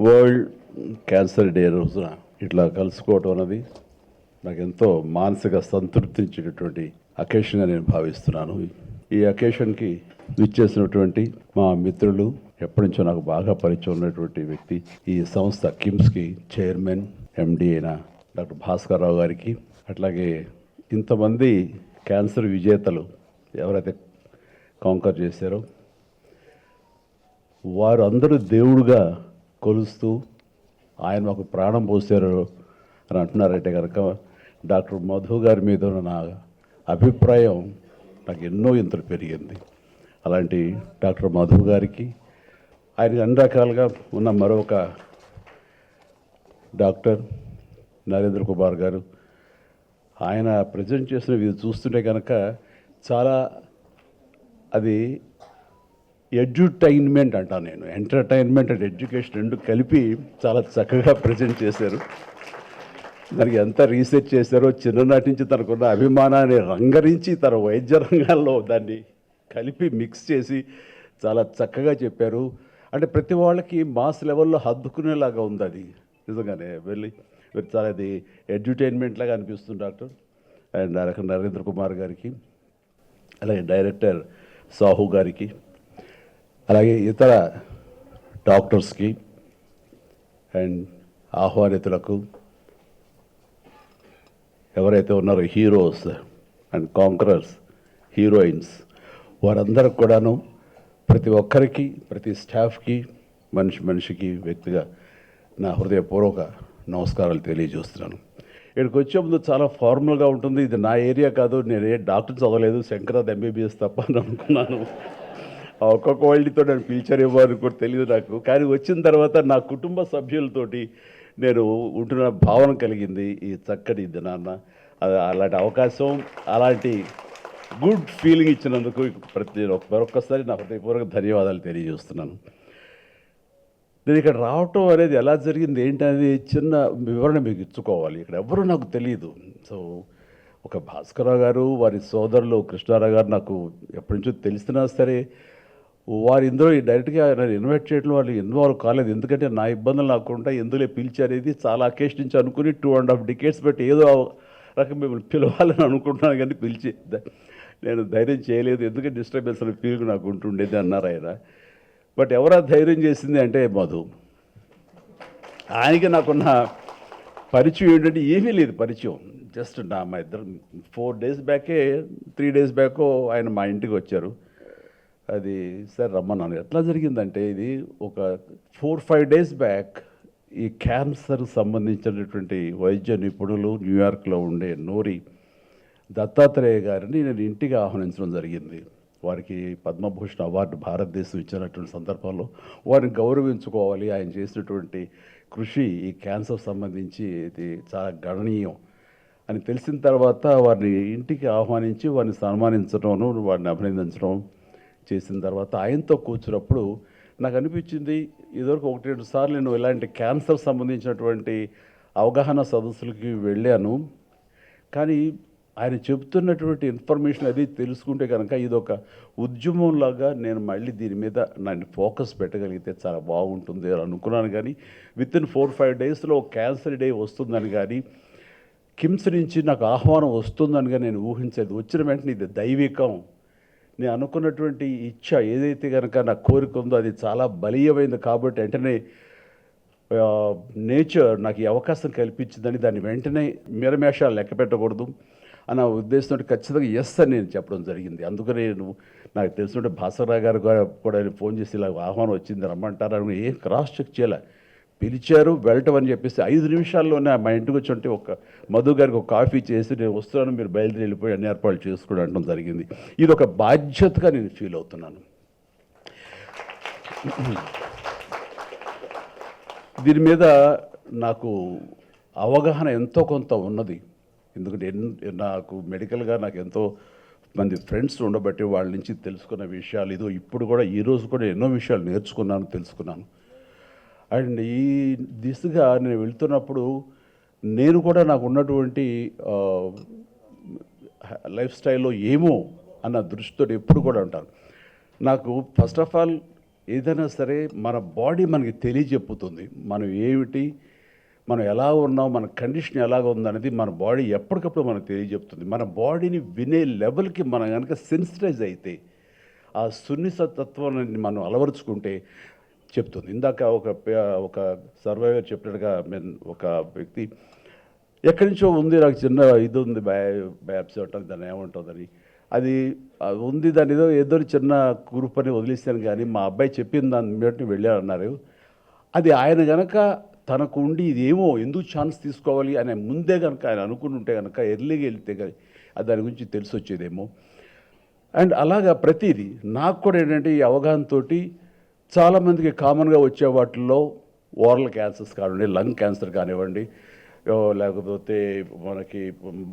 World cancer day రోజున ఇట్లా కలుసుకోవటం అన్నది నాకు ఎంతో మానసిక సంతృప్తించేటటువంటి అకేషన్గా నేను భావిస్తున్నాను. ఈ అకేషన్కి విచ్చేసినటువంటి మా మిత్రులు, ఎప్పటి నుంచో నాకు బాగా పరిచయం ఉన్నటువంటి వ్యక్తి, ఈ సంస్థ కిమ్స్కి చైర్మన్ ఎండి అయిన డాక్టర్ భాస్కర్ రావు గారికి, అట్లాగే ఇంతమంది క్యాన్సర్ విజేతలు ఎవరైతే కాంకర్ చేశారో వారు అందరూ దేవుడుగా కొలుస్తూ ఆయన మాకు ప్రాణం పోసారు అని అంటున్నారంటే కనుక డాక్టర్ మధు గారి మీద ఉన్న నా అభిప్రాయం నాకు ఎన్నో ఇంతలు పెరిగింది. అలాంటి డాక్టర్ మధు గారికి, ఆయన అన్ని రకాలుగా ఉన్న మరొక డాక్టర్ నరేంద్ర కుమార్ గారు, ఆయన ప్రజెంట్ చేసినవి చూస్తుంటే కనుక చాలా అది ఎడ్యుటైన్మెంట్ అంటాను నేను. ఎంటర్టైన్మెంట్ అండ్ ఎడ్యుకేషన్ రెండు కలిపి చాలా చక్కగా ప్రజెంట్ చేశారు. దానికి ఎంత రీసెర్చ్ చేశారో, చిన్ననాటి నుంచి తనకున్న అభిమానాన్ని రంగరించి తన వైద్య రంగాల్లో దాన్ని కలిపి మిక్స్ చేసి చాలా చక్కగా చెప్పారు. అంటే ప్రతి వాళ్ళకి మాస్ లెవెల్లో హద్దుకునేలాగా ఉంది అది. నిజంగానే చాలా అది ఎడ్యుటైన్మెంట్ లాగా అనిపిస్తుంది doctor. And director Narendra Kumar గారికి, అలాగే డైరెక్టర్ సాహు గారికి, అలాగే ఇతర డాక్టర్స్కి అండ్ ఆహ్వానితులకు, ఎవరైతే ఉన్నారో హీరోస్ అండ్ కాంకరర్స్, హీరోయిన్స్, వారందరికి కూడాను, ప్రతి ఒక్కరికి, ప్రతి స్టాఫ్కి, మనిషికి వ్యక్తిగా నా హృదయపూర్వక నమస్కారాలు తెలియజేస్తున్నాను. ఇక్కడికి వచ్చే ముందు చాలా ఫార్మల్గా ఉంటుంది. ఇది నా ఏరియా కాదు, నేను ఏ డాక్టర్ చదవలేదు, శంకరాద్ ఎంబీబీఎస్ తప్ప అని అనుకున్నాను. ఒక్కొక్క వాళ్ళతో నన్ను పిలిచారేమో అని కూడా తెలియదు నాకు. కానీ వచ్చిన తర్వాత నా కుటుంబ సభ్యులతోటి నేను ఉంటున్న భావన కలిగింది ఈ చక్కటి దినాన్న. అలాంటి అవకాశం, అలాంటి గుడ్ ఫీలింగ్ ఇచ్చినందుకు మరొక్కసారి నా హృదయపూర్వక ధన్యవాదాలు తెలియజేస్తున్నాను. నేను ఇక్కడ రావటం అనేది ఎలా జరిగింది ఏంటనేది చిన్న వివరణ మీకు ఇచ్చుకోవాలి. ఇక్కడ ఎవరు నాకు తెలియదు. సో ఒక భాస్కరరావు గారు, వారి సోదరులు కృష్ణారావు గారు నాకు ఎప్పటి నుంచో తెలిసినా సరే వారు ఇందులో డైరెక్ట్గా నన్ను ఇన్వైట్ చేయడం వాళ్ళు ఇన్వాల్వ్ కాలేదు. ఎందుకంటే నా ఇబ్బందులు నాకుంటా ఎందులో పిలిచారేది చాలా అకేషన్ నుంచి అనుకుని 2.5 decades బట్టి ఏదో రకం మిమ్మల్ని పిలవాలని అనుకుంటున్నాను, కానీ పిలిచి నేను ధైర్యం చేయలేదు. ఎందుకంటే డిస్టర్బెన్స్ అనే ఫీలింగ్ నాకు ఉంటుండేది అన్నారు ఆయన. బట్ ఎవరా ధైర్యం చేసింది అంటే మధు. ఆయనకి నాకున్న పరిచయం ఏంటంటే ఏమీ లేదు పరిచయం. జస్ట్ మా ఇద్దరు 4 days బ్యాకే 3 days బ్యాకో ఆయన మా ఇంటికి వచ్చారు. అది సార్ రమ్మన్నాను. ఎట్లా జరిగిందంటే ఇది ఒక 4-5 days బ్యాక్ ఈ క్యాన్సర్ సంబంధించినటువంటి వైద్య నిపుణులు న్యూయార్క్లో ఉండే నోరి దత్తాత్రేయ గారిని నేను ఇంటికి ఆహ్వానించడం జరిగింది. వారికి పద్మభూషణ్ అవార్డు భారతదేశం ఇచ్చినటువంటి సందర్భంలో వారిని గౌరవించుకోవాలి. ఆయన చేసినటువంటి కృషి ఈ క్యాన్సర్ సంబంధించి ఇది చాలా గణనీయం అని తెలిసిన తర్వాత వారిని ఇంటికి ఆహ్వానించి వారిని సన్మానించడం, వారిని అభినందించడం చేసిన తర్వాత ఆయనతో కూర్చున్నప్పుడు నాకు అనిపించింది, ఇదివరకు 1-2 సార్లు నేను ఇలాంటి క్యాన్సర్ సంబంధించినటువంటి అవగాహన సదస్సులకి వెళ్ళాను. కానీ ఆయన చెబుతున్నటువంటి ఇన్ఫర్మేషన్ అది తెలుసుకుంటే కనుక ఇదొక ఉద్యమంలాగా నేను మళ్ళీ దీని మీద నన్ను ఫోకస్ పెట్టగలిగితే చాలా బాగుంటుంది అని అనుకున్నాను. కానీ వితిన్ 4-5 daysలో క్యాన్సర్ డే వస్తుందని కానీ కిమ్స్ నుంచి నాకు ఆహ్వానం వస్తుందని కానీ నేను ఊహించేది. వచ్చిన వెంటనే ఇది దైవికం, నేను అనుకున్నటువంటి ఇచ్చ ఏదైతే కనుక నా కోరిక ఉందో అది చాలా బలీయమైంది. కాబట్టి వెంటనే నేచర్ నాకు ఈ అవకాశం కల్పించిందని దాన్ని వెంటనే మిరమేషాలు లెక్క పెట్టకూడదు అన్న ఉద్దేశంతో ఖచ్చితంగా ఎస్ అని నేను చెప్పడం జరిగింది. అందుకని నాకు తెలిసినట్టు భాస్కరరావు గారు కూడా ఫోన్ చేసి ఇలా ఆహ్వానం వచ్చింది రమ్మంటారు. ఏం క్రాస్ చెక్ చేయాలి, పిలిచారు వెళ్ళటం అని చెప్పేసి 5 నిమిషాల్లోనే మా ఇంటికి వచ్చి ఉంటే ఒక మధు గారికి ఒక కాఫీ చేసి నేను వస్తున్నాను, మీరు బయలుదేరి వెళ్ళిపోయి అన్ని ఏర్పాట్లు చేసుకోవడం అనడం జరిగింది. ఇది ఒక బాధ్యతగా నేను ఫీల్ అవుతున్నాను. దీని మీద నాకు అవగాహన ఎంతో కొంత ఉన్నది. ఎందుకంటే నాకు మెడికల్గా నాకు ఎంతో మంది ఫ్రెండ్స్ ఉండబట్టి వాళ్ళ నుంచి తెలుసుకున్న విషయాలు ఇదో ఇప్పుడు కూడా ఈరోజు కూడా ఎన్నో విషయాలు నేర్చుకున్నాను, తెలుసుకున్నాను. అండ్ ఈ దిశగా నేను వెళ్తున్నప్పుడు నేను కూడా నాకు ఉన్నటువంటి లైఫ్ స్టైల్లో ఏమో అన్న దృష్టితో ఎప్పుడు కూడా ఉంటాను. నాకు ఫస్ట్ ఆఫ్ ఆల్ ఏదైనా సరే మన బాడీ మనకి తెలియజెప్పుతుంది మనం ఏమిటి, మనం ఎలా ఉన్నాం, మన కండిషన్ ఎలాగ ఉందనేది మన బాడీ ఎప్పటికప్పుడు మనకు తెలియజెప్తుంది. మన బాడీని వినే లెవెల్కి మనం కనుక సెన్సిటైజ్ అయితే, ఆ సున్నితత్వాన్ని మనం అలవరుచుకుంటే చెప్తుంది. ఇందాక ఒక సర్వైవర్ చెప్పినట్టుగా ఒక వ్యక్తి ఎక్కడి నుంచో ఉంది, నాకు చిన్న ఇది ఉంది, బయాప్సీ ఉంటుంది, దాన్ని ఏముంటుందని, అది ఉంది, దాని ఏదో చిన్న గ్రూప్ అని వదిలేస్తాను, కానీ మా అబ్బాయి చెప్పిన దాన్ని బట్టి వెళ్ళారన్నారు. అది ఆయన కనుక తనకు ఉండి ఇదేమో ఎందుకు ఛాన్స్ తీసుకోవాలి అనే ముందే కనుక ఆయన అనుకుని ఉంటే కనుక ఎర్లీగా వెళ్తే కానీ దాని గురించి తెలిసి వచ్చేదేమో. అండ్ అలాగా ప్రతిదీ నాకు కూడా ఏంటంటే ఈ అవగాహనతో చాలామందికి కామన్గా వచ్చే వాటిల్లో ఓరల్ క్యాన్సర్స్ కానివ్వండి, లంగ్ క్యాన్సర్ కానివ్వండి, లేకపోతే మనకి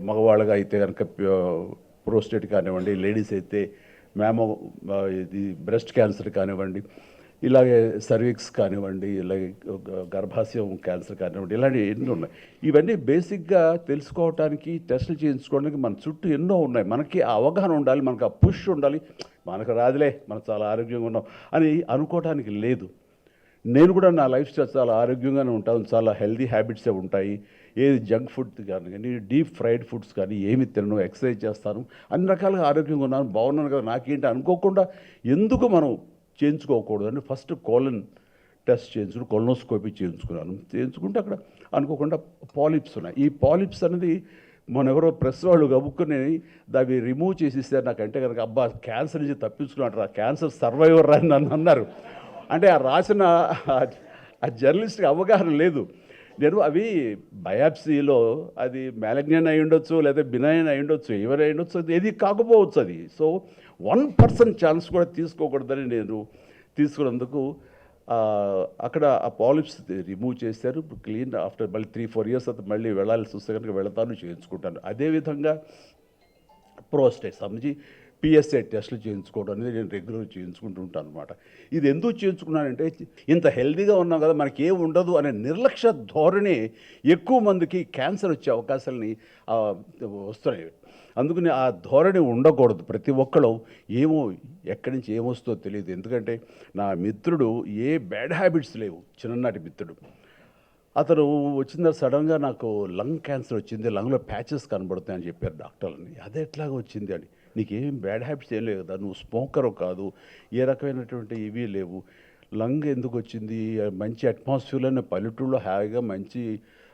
మగవాళ్ళగా అయితే కనుక ప్రోస్టేట్ కానివ్వండి, లేడీస్ అయితే ఇది బ్రెస్ట్ క్యాన్సర్ కానివ్వండి, ఇలాగే సర్విక్స్ కానివ్వండి, ఇలాగే గర్భాశయం క్యాన్సర్ కానివ్వండి, ఇలాంటివి ఎన్నో ఉన్నాయి. ఇవన్నీ బేసిక్గా తెలుసుకోవటానికి, టెస్టులు చేయించుకోవడానికి మన చుట్టూ ఎన్నో ఉన్నాయి. మనకి ఆ అవగాహన ఉండాలి, మనకు ఆ పుష్ ఉండాలి. మనకు రాదులే, మనం చాలా ఆరోగ్యంగా ఉన్నాం అని అనుకోవటానికి లేదు. నేను కూడా నా లైఫ్ స్టైల్ చాలా ఆరోగ్యంగానే ఉంటాను, చాలా హెల్దీ హ్యాబిట్సే ఉంటాయి. ఏది జంక్ ఫుడ్ కానీ డీప్ ఫ్రైడ్ ఫుడ్స్ కానీ ఏమి తినను, ఎక్సర్సైజ్ చేస్తాను, అన్ని రకాలుగా ఆరోగ్యంగా ఉన్నాను, బాగున్నాను కదా, నాకేంటి అనుకోకుండా ఎందుకు మనం చేయించుకోకూడదు అని ఫస్ట్ కోలన్ టెస్ట్ చేయించుకుని కొలనోస్కోపీ చేయించుకుంటే అక్కడ అనుకోకుండా పాలిప్స్ ఉన్నాయి. ఈ పాలిప్స్ అనేది మన ఎవరో ప్రెస్ వాళ్ళు గబుక్కుని దాన్ని రిమూవ్ చేసిస్తే నాకంటే కనుక అబ్బా క్యాన్సర్ నుంచి తప్పించుకున్నట్టు, ఆ క్యాన్సర్ సర్వైవర్ అని నన్ను అన్నారు. అంటే ఆ రాసిన ఆ జర్నలిస్ట్కి అవగాహన లేదు. నేను అవి బయాప్సీలో అది మ్యాలిగ్నెంట్ అయి ఉండొచ్చు, లేదా బినైన్ అయి ఉండొచ్చు, ఎవరు అయి ఉండొచ్చు, అది ఏది కాకపోవచ్చు. అది సో 1% ఛాన్స్ కూడా తీసుకోకూడదని నేను తీసుకున్నందుకు అక్కడ ఆ పాలిప్స్ రిమూవ్ చేశారు. క్లీన్ ఆఫ్టర్ మళ్ళీ 3-4 ఇయర్స్ తర్వాత మళ్ళీ వెళ్ళాల్సి వస్తే కనుక వెళతాను, చేయించుకుంటాను. అదేవిధంగా ప్రోస్టేట్ సంబంధించి పిఎస్ఏ టెస్టులు చేయించుకోవడం అనేది నేను రెగ్యులర్ చేయించుకుంటూ ఉంటాను అనమాట. ఇది ఎందుకు చేయించుకున్నానంటే, ఇంత హెల్తీగా ఉన్నాం కదా, మనకి ఏం ఉండదు అనే నిర్లక్ష్య ధోరణి ఎక్కువ మందికి క్యాన్సర్ వచ్చే అవకాశాలని వస్తున్నాయి. అందుకని ఆ ధోరణి ఉండకూడదు. ప్రతి ఒక్కరు ఏమో ఎక్కడి నుంచి ఏమొస్తుందో తెలియదు. ఎందుకంటే నా మిత్రుడు ఏ బ్యాడ్ హ్యాబిట్స్ లేవు, చిన్ననాటి మిత్రుడు. అతను వచ్చిన సడన్గా నాకు లంగ్ క్యాన్సర్ వచ్చింది, లంగ్లో ప్యాచెస్ కనబడుతాయని చెప్పారు డాక్టర్లని. అదే ఎట్లాగా వచ్చింది అని, నీకేం బ్యాడ్ హ్యాబిట్స్ ఏం లేవు కదా, నువ్వు స్మోకరు కాదు, ఏ రకమైనటువంటి ఇవి లేవు, లంగ్ ఎందుకు వచ్చింది, మంచి అట్మాస్ఫియర్లోనే పల్లెటూరులో హాయిగా మంచి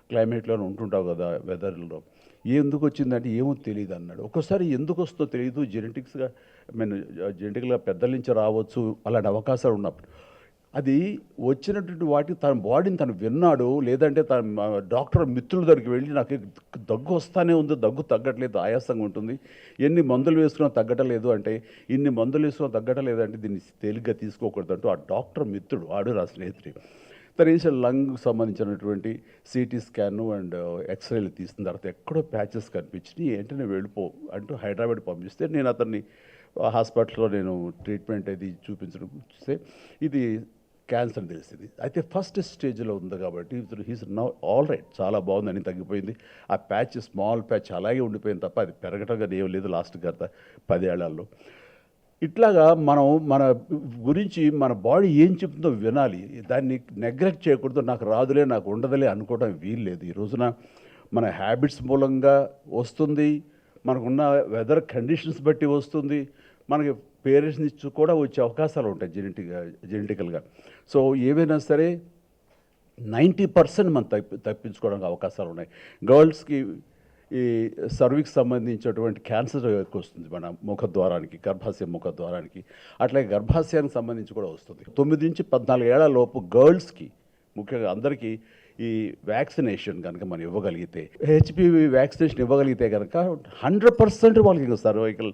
క్లైమేట్లోనే ఉంటుంటావు కదా, వెదర్లో ఎందుకు వచ్చిందంటే ఏమో తెలియదు అన్నాడు. ఒక్కోసారి ఎందుకు వస్తుందో తెలియదు, జెనెటిక్గా పెద్దల నుంచి రావచ్చు, అలాంటి అవకాశాలు ఉన్నప్పుడు అది వచ్చినటువంటి వాటికి తన బాడీని తను విన్నాడు. లేదంటే తన డాక్టర్ మిత్రుల దగ్గరికి వెళ్ళి నాకు దగ్గు వస్తానే ఉంది, దగ్గు తగ్గట్లేదు, ఆయాసంగా ఉంటుంది, ఎన్ని మందులు వేసుకున్నా తగ్గటలేదు అంటే, ఇన్ని మందులు వేసుకున్నా తగ్గటలేదు అంటే దీన్ని తేలిగ్గా తీసుకోకూడదు అంటూ ఆ డాక్టర్ మిత్రుడు ఆడు నా స్నేహితుడు తను వేసిన లంగ్కి సంబంధించినటువంటి సిటీ స్కాను అండ్ ఎక్స్రేలు తీసిన తర్వాత ఎక్కడో ప్యాచెస్ కనిపించినాయి, వెంటనే వెళ్ళిపో అంటూ హైదరాబాద్ పంపిస్తే నేను అతన్ని హాస్పిటల్లో నేను ట్రీట్మెంట్ అది చూపించడం చూస్తే ఇది క్యాన్సర్ తెలిసింది. అయితే ఫస్ట్ స్టేజ్లో ఉంది కాబట్టి హీస్ నౌ ఆల్ రైట్, చాలా బాగుందని తగ్గిపోయింది. ఆ ప్యాచ్ స్మాల్ ప్యాచ్ అలాగే ఉండిపోయింది తప్ప అది పెరగటంగా ఏం లేదు లాస్ట్ గత 10 ఏళ్లలో. ఇట్లాగా మనం మన గురించి మన బాడీ ఏం చెప్తుందో వినాలి, దాన్ని నెగ్లెక్ట్ చేయకూడదు. నాకు రాదులే, నాకు ఉండదులే అనుకోవడం వీల్లేదు. ఈ రోజున మన హ్యాబిట్స్ మూలంగా వస్తుంది, మనకున్న వెదర్ కండిషన్స్ బట్టి వస్తుంది, మనకి పేరెంట్స్ నుంచి కూడా వచ్చే అవకాశాలు ఉంటాయి జెనెటికల్గా. సో ఏవైనా సరే 90% మనం తప్పించుకోవడానికి అవకాశాలు ఉన్నాయి. గర్ల్స్కి ఈ సర్విక్స్ సంబంధించినటువంటి క్యాన్సర్ ఎక్కువ వస్తుంది మన ముఖద్వారానికి, గర్భాశయ ముఖద్వారానికి, అట్లాగే గర్భాశయానికి సంబంధించి కూడా వస్తుంది. 9 నుంచి 14 ఏళ్ల లోపు గర్ల్స్కి ముఖ్యంగా అందరికీ ఈ వ్యాక్సినేషన్ కనుక మనం ఇవ్వగలిగితే, హెచ్పివి వ్యాక్సినేషన్ ఇవ్వగలిగితే కనుక 100% వాళ్ళకి ఇంకా సర్వైకల్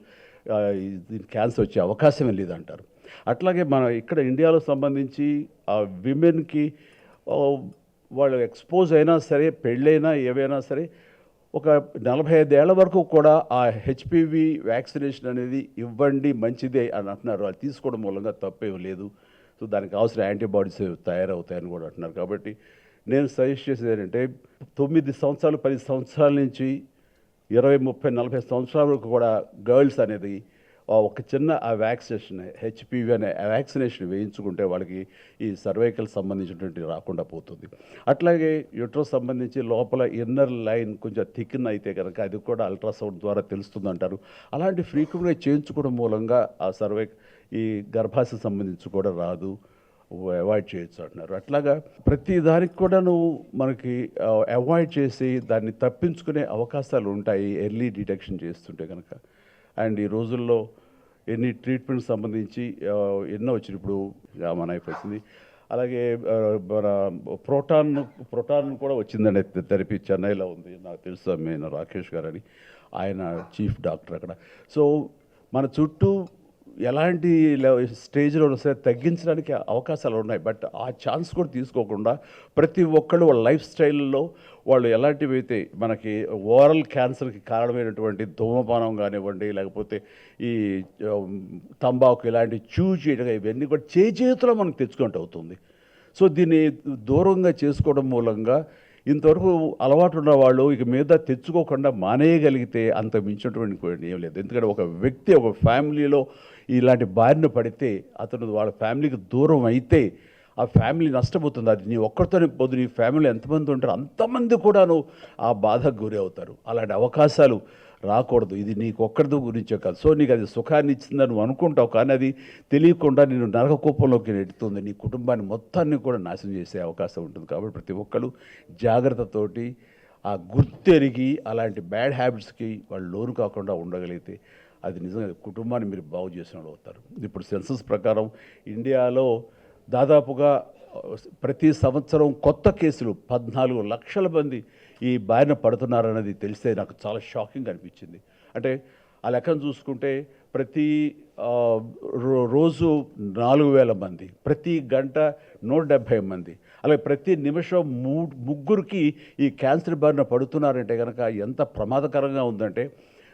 క్యాన్సర్ వచ్చే అవకాశమే లేదంటారు. అట్లాగే మన ఇక్కడ ఇండియాలో సంబంధించి ఆ విమెన్కి వాళ్ళు ఎక్స్పోజ్ అయినా సరే, పెళ్ళైనా ఏవైనా సరే, ఒక 45 ఏళ్ల వరకు కూడా ఆ హెచ్పివి వ్యాక్సినేషన్ అనేది ఇవ్వండి, మంచిదే అని అంటున్నారు. అది తీసుకోవడం మూలంగా తప్పేం లేదు. సో దానికి అవసరం యాంటీబాడీస్ తయారవుతాయని కూడా అంటున్నారు. కాబట్టి నేను సజెస్ట్ చేసేది ఏంటంటే 9 సంవత్సరాలు 10 సంవత్సరాల నుంచి 20, 30, 40 సంవత్సరాల వరకు కూడా గర్ల్స్ అనేది ఒక చిన్న ఆ వ్యాక్సినేషన్ హెచ్పివి అనే వ్యాక్సినేషన్ వేయించుకుంటే వాళ్ళకి ఈ సర్వైకల్ సంబంధించినటువంటి రాకుండా పోతుంది. అట్లాగే యూట్రస్ సంబంధించి లోపల ఇన్నర్ లైన్ కొంచెం థిక్న్ అయితే కనుక అది కూడా అల్ట్రాసౌండ్ ద్వారా తెలుస్తుందంటారు. అలాంటి ఫ్రీక్వెంట్గా చేయించుకోవడం మూలంగా ఆ ఈ గర్భాశయ సంబంధించి కూడా రాదు, అవాయిడ్ చేయొచ్చు అంటున్నారు. అట్లాగా ప్రతి దానికి కూడాను మనకి అవాయిడ్ చేసి దాన్ని తప్పించుకునే అవకాశాలు ఉంటాయి ఎర్లీ డిటెక్షన్ చేస్తుంటే కనుక. అండ్ ఈ రోజుల్లో ఎన్ని ట్రీట్మెంట్ సంబంధించి ఎన్నో వచ్చినాయి. ఇప్పుడు జామానైఫ్ వచ్చింది, అలాగే మన ప్రోటాన్ కూడా వచ్చిందండి థెరపీ, చెన్నైలో ఉంది. నాకు తెలుసు నేను రాకేష్ గారు అని, ఆయన చీఫ్ డాక్టర్ అక్కడ. సో మన చుట్టూ ఎలాంటి స్టేజ్లో సరే తగ్గించడానికి అవకాశాలు ఉన్నాయి. బట్ ఆ ఛాన్స్ కూడా తీసుకోకుండా ప్రతి ఒక్కళ్ళు వాళ్ళ లైఫ్ స్టైల్లో వాళ్ళు ఎలాంటివి అయితే మనకి ఓరల్ క్యాన్సర్కి కారణమైనటువంటి ధూమపానం కానివ్వండి, లేకపోతే ఈ తంబాకు ఇలాంటి చేయడం, ఇవన్నీ కూడా చేతిలో మనకు తెచ్చుకుంటూ అవుతుంది. సో దీన్ని దూరంగా చేసుకోవడం మూలంగా ఇంతవరకు అలవాటు ఉన్న వాళ్ళు ఇక మీద తెచ్చుకోకుండా మానేయగలిగితే అంత మించినటువంటి ఏం లేదు. ఎందుకంటే ఒక వ్యక్తి ఒక ఫ్యామిలీలో ఇలాంటి బారిన పడితే అతను వాళ్ళ ఫ్యామిలీకి దూరం అయితే ఆ ఫ్యామిలీ నష్టపోతుంది. అది నీ ఒక్కరితోనే పోదు, నీ ఫ్యామిలీ ఎంతమంది ఉంటారో అంతమంది కూడాను ఆ బాధకు గురి అవుతారు. అలాంటి అవకాశాలు రాకూడదు. ఇది నీకు ఒక్కరితో గురించే కాదు. సో నీకు అది సుఖాన్ని ఇచ్చిందని నువ్వు అనుకుంటావు, కానీ అది తెలియకుండా నేను నరక కూపంలోకి నెడుతుంది, నీ కుటుంబాన్ని మొత్తాన్ని కూడా నాశనం చేసే అవకాశం ఉంటుంది. కాబట్టి ప్రతి ఒక్కరు జాగ్రత్తతోటి ఆ గుర్తెరిగి అలాంటి బ్యాడ్ హ్యాబిట్స్కి వాళ్ళు లోను కాకుండా ఉండగలిగితే అది నిజంగా కుటుంబాన్ని మీరు బాగు చేసిన వాళ్ళు అవుతారు. ఇప్పుడు సెన్సస్ ప్రకారం ఇండియాలో దాదాపుగా ప్రతి సంవత్సరం కొత్త కేసులు 14 లక్షల మంది ఈ బారిన పడుతున్నారన్నది తెలిస్తే నాకు చాలా షాకింగ్ అనిపించింది. అంటే ఆ లెక్కను చూసుకుంటే ప్రతి రోజు 4,000 మంది, ప్రతి గంట 170 మంది, అలాగే ప్రతి నిమిషం ముగ్గురికి ఈ క్యాన్సర్ బారిన పడుతున్నారంటే కనుక ఎంత ప్రమాదకరంగా ఉందంటే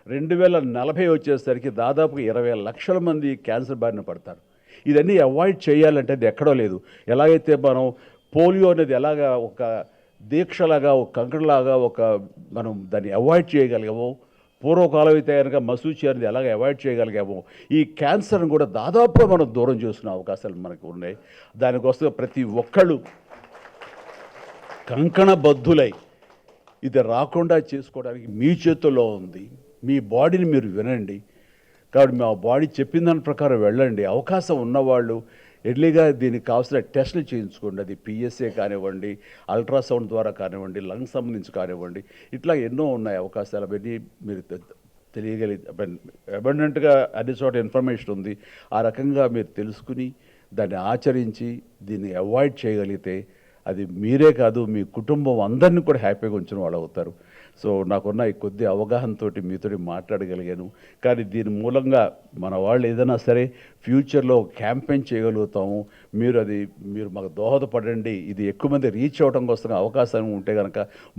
2040 వచ్చేసరికి దాదాపు 20 లక్షల మంది క్యాన్సర్ బారిన పడతారు. ఇదన్నీ అవాయిడ్ చేయాలంటే అది ఎక్కడో లేదు. ఎలాగైతే మనం పోలియో అనేది ఎలాగా ఒక దీక్షలాగా, ఒక కంకణలాగా మనం దాన్ని అవాయిడ్ చేయగలిగామో, పూర్వకాలం అయితే కనుక మసూచి అనేది ఎలాగ అవాయిడ్ చేయగలిగామో, ఈ క్యాన్సర్ని కూడా దాదాపుగా మనం దూరం చేసుకునే అవకాశాలు మనకు ఉన్నాయి. దానికోసం ప్రతి ఒక్కళ్ళు కంకణబద్ధులై ఇది రాకుండా చేసుకోవడానికి మీ చేతుల్లో ఉంది. మీ బాడీని మీరు వినండి. కాబట్టి మా బాడీ చెప్పిన దాని ప్రకారం వెళ్ళండి. అవకాశం ఉన్నవాళ్ళు ఎర్లీగా దీనికి కావాల్సిన టెస్టులు చేయించుకోండి. అది పిఎస్ఏ కానివ్వండి, అల్ట్రాసౌండ్ ద్వారా కానివ్వండి, లంగ్స్ సంబంధించి కానివ్వండి, ఇట్లా ఎన్నో ఉన్నాయి అవకాశాలు. అవన్నీ మీరు అబండెంట్గా అన్ని చోట ఇన్ఫర్మేషన్ ఉంది. ఆ రకంగా మీరు తెలుసుకుని దాన్ని ఆచరించి దీన్ని అవాయిడ్ చేయగలిగితే అది మీరే కాదు, మీ కుటుంబం అందరినీ కూడా హ్యాపీగా ఉంచిన వాళ్ళు అవుతారు. సో నాకున్న ఈ కొద్ది అవగాహనతో మీతో మాట్లాడగలిగాను. కానీ దీని మూలంగా మన వాళ్ళు ఏదైనా సరే ఫ్యూచర్లో క్యాంపెయిన్ చేయగలుగుతాము. మీరు మాకు దోహదపడండి. ఇది ఎక్కువ మంది రీచ్ అవ్వడం కోసం అవకాశం ఉంటే కనుక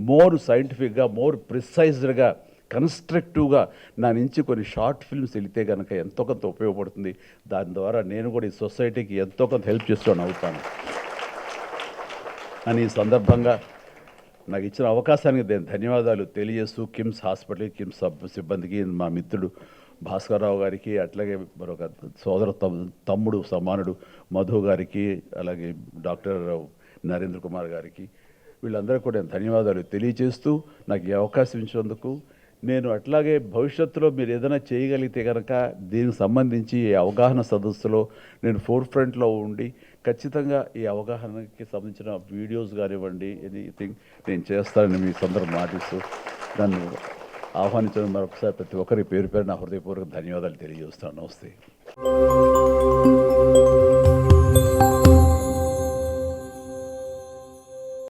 మోర్ సైంటిఫిక్గా, మోర్ ప్రిసైజ్డ్గా, కన్స్ట్రక్టివ్గా నా నుంచి కొన్ని షార్ట్ ఫిల్మ్స్ వెళితే కనుక ఎంతో కొంత ఉపయోగపడుతుంది. దాని ద్వారా నేను కూడా ఈ సొసైటీకి ఎంతో కొంత హెల్ప్ చేస్తూ అవుతాను అని ఈ సందర్భంగా నాకు ఇచ్చిన అవకాశానికి నేను ధన్యవాదాలు తెలియజేస్తూ కిమ్స్ హాస్పిటల్, కిమ్స్ సిబ్బందికి, మా మిత్రుడు భాస్కర్రావు గారికి, అట్లాగే మరొక సోదర తమ్ముడు సమానుడు మధు గారికి, అలాగే డాక్టర్ నరేంద్ర కుమార్ గారికి, వీళ్ళందరికీ కూడా నేను ధన్యవాదాలు తెలియజేస్తూ నాకు ఈ అవకాశం ఇచ్చినందుకు. నేను అట్లాగే భవిష్యత్తులో మీరు ఏదైనా చేయగలిగితే కనుక దీనికి సంబంధించి ఈ అవగాహన సదస్సులో నేను ఫ్రంట్లో ఉండి ఖచ్చితంగా ఈ అవగాహనకి సంబంధించిన వీడియోస్ కానివ్వండి, ఎనీథింగ్ నేను చేస్తానని మీ సందర్భం మాటిస్తూ నన్ను ఆహ్వానించడం మరొకసారి ప్రతి ఒక్కరి పేరు నా హృదయపూర్వక ధన్యవాదాలు తెలియజేస్తాను. నమస్తే.